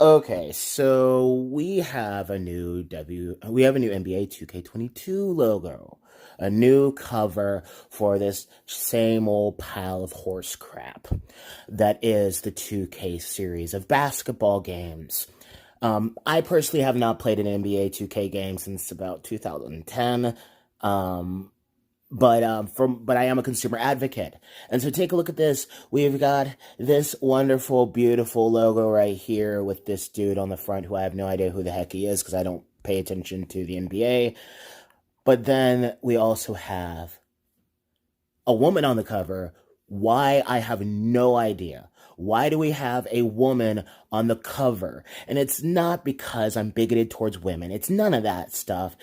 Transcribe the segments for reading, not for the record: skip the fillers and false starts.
Okay, so we have a new NBA 2K22 logo, a new cover for this same old pile of horse crap that is the 2K series of basketball games. I personally have not played an NBA 2K game since about 2010. Um, but I am a consumer advocate. And so take a look at this. We've got this wonderful, beautiful logo right here with this dude on the front who I have no idea who the heck he is because I don't pay attention to the NBA. But then we also have a woman on the cover. Why? I have no idea. Why do we have a woman on the cover? And it's not because I'm bigoted towards women. It's none of that stuff.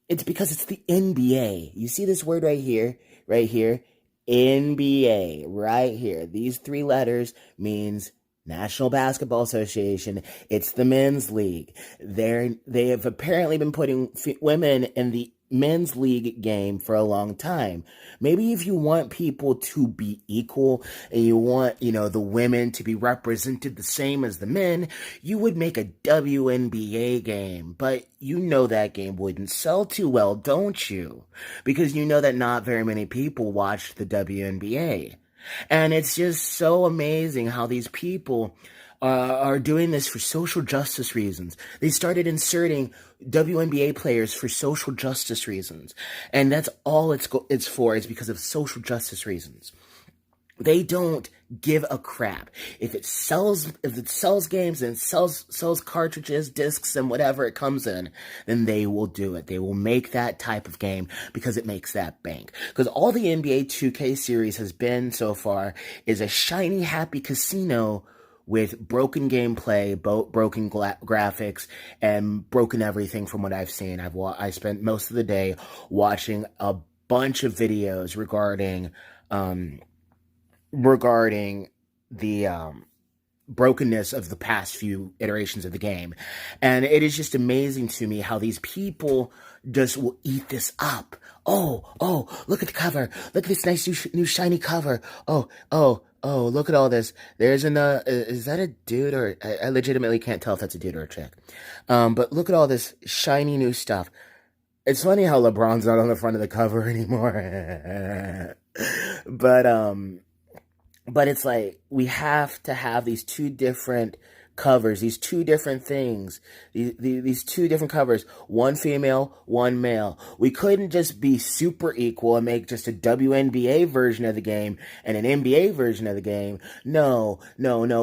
It's because it's the NBA. You see this word right here? Right here? NBA. Right here. These three letters means National Basketball Association. It's the men's league. They have apparently been putting women in the men's league game for a long time. Maybe if you want people to be equal and you want, the women to be represented the same as the men, you would make a WNBA game. But you know that game wouldn't sell too well, don't you? Because you know that not very many people watch the WNBA. And it's just so amazing how these people are doing this for social justice reasons. They started inserting WNBA players for social justice reasons. And that's all it's for, is because of social justice reasons. They don't give a crap. If it sells games and sells cartridges, discs, and whatever it comes in, then they will do it. They will make that type of game because it makes that bank. Because all the NBA 2K series has been so far is a shiny, happy casino with broken gameplay, broken graphics, and broken everything from what I've seen. I spent most of the day watching a bunch of videos regarding the brokenness of the past few iterations of the game. And it is just amazing to me how these people just will eat this up. Oh, look at the cover. Look at this nice new shiny cover. Oh, look at all this. There's is that a dude or, I legitimately can't tell if that's a dude or a chick. But look at all this shiny new stuff. It's funny how LeBron's not on the front of the cover anymore. But it's like, we have to have these two different covers, these two different things, these two different covers, one female, one male. We couldn't just be super equal and make just a WNBA version of the game and an NBA version of the game. No,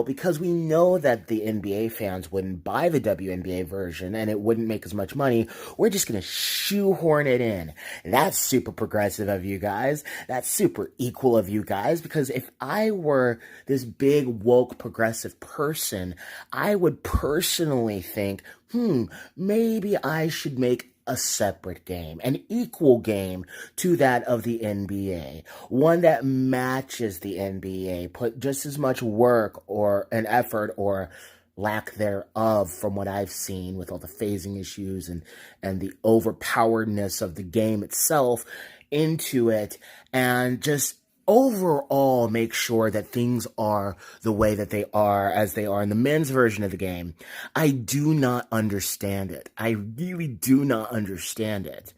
because we know that the NBA fans wouldn't buy the WNBA version and it wouldn't make as much money. We're just going to shoehorn it in. That's super progressive of you guys. That's super equal of you guys, because if I were this big woke progressive person, I would personally think, maybe I should make a separate game, an equal game to that of the NBA, one that matches the NBA, put just as much work or an effort or lack thereof from what I've seen with all the phasing issues and the overpoweredness of the game itself into it, and just overall make sure that things are the way that they are, as they are in the men's version of the game. I do not understand it. I really do not understand it.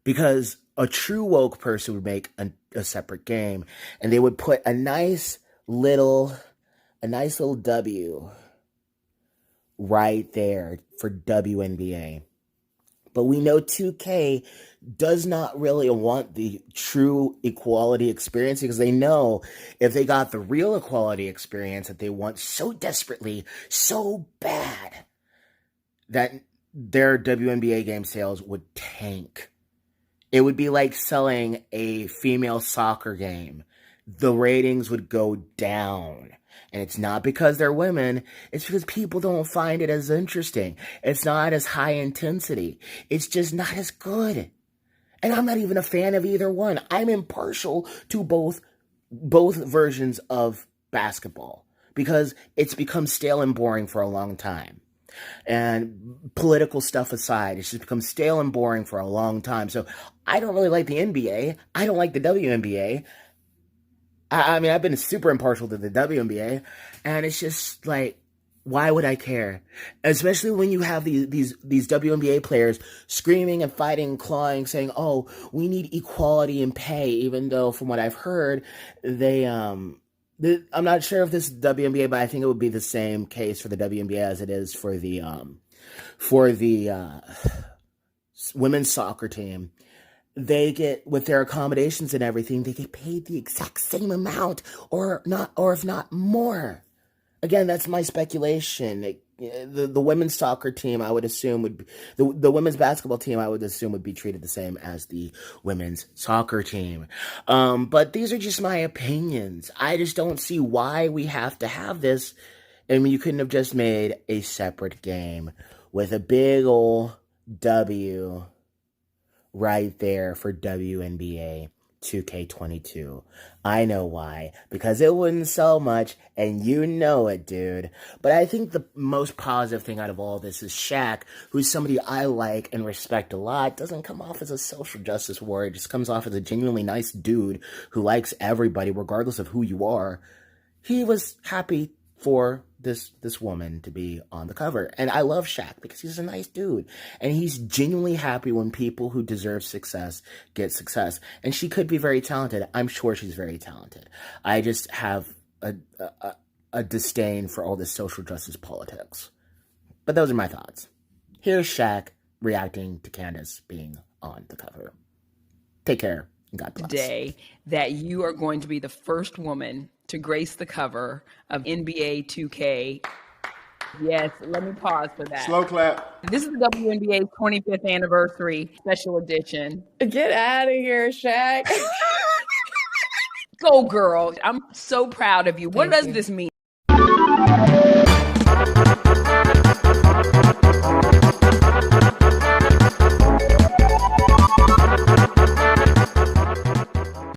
Because a true woke person would make a separate game, and they would put a nice little W right there for WNBA. But we know 2K does not really want the true equality experience, because they know if they got the real equality experience that they want so desperately, so bad, that their WNBA game sales would tank. It would be like selling a female soccer game. The ratings would go down. And it's not because they're women. It's because people don't find it as interesting. It's not as high intensity. It's just not as good. And I'm not even a fan of either one. I'm impartial to both versions of basketball, because it's become stale and boring for a long time. And political stuff aside, it's just become stale and boring for a long time. So I don't really like the NBA. I don't like the WNBA. I mean, I've been super impartial to the WNBA, and it's just like, Why would I care? Especially when you have these WNBA players screaming and fighting and clawing, saying, "Oh, we need equality in pay," even though from what I've heard, they I'm not sure if this is WNBA, but I think it would be the same case for the WNBA as it is for the women's soccer team. They get, with their accommodations and everything, they get paid the exact same amount, or not, or if not more. Again, that's my speculation. The women's soccer team, I would assume, would be, the women's basketball team, I would assume, would be treated the same as the women's soccer team. But these are just my opinions. I just don't see why we have to have this. I mean, you couldn't have just made a separate game with a big ol' W right there for WNBA 2K22. I know why. Because it wouldn't sell much, and you know it, dude. But I think the most positive thing out of all this is Shaq, who's somebody I like and respect a lot, doesn't come off as a social justice warrior, just comes off as a genuinely nice dude who likes everybody, regardless of who you are. He was happy for this woman to be on the cover. And I love Shaq because he's a nice dude. And he's genuinely happy when people who deserve success get success. And she could be very talented. I'm sure she's very talented. I just have a disdain for all this social justice politics. But those are my thoughts. Here's Shaq reacting to Candace being on the cover. Take care. God bless. Today that you are going to be the first woman to grace the cover of NBA 2K. Yes, let me pause for that. Slow clap. This is the WNBA's 25th anniversary special edition. Get out of here, Shaq. Go, girl. I'm so proud of you. What does this mean?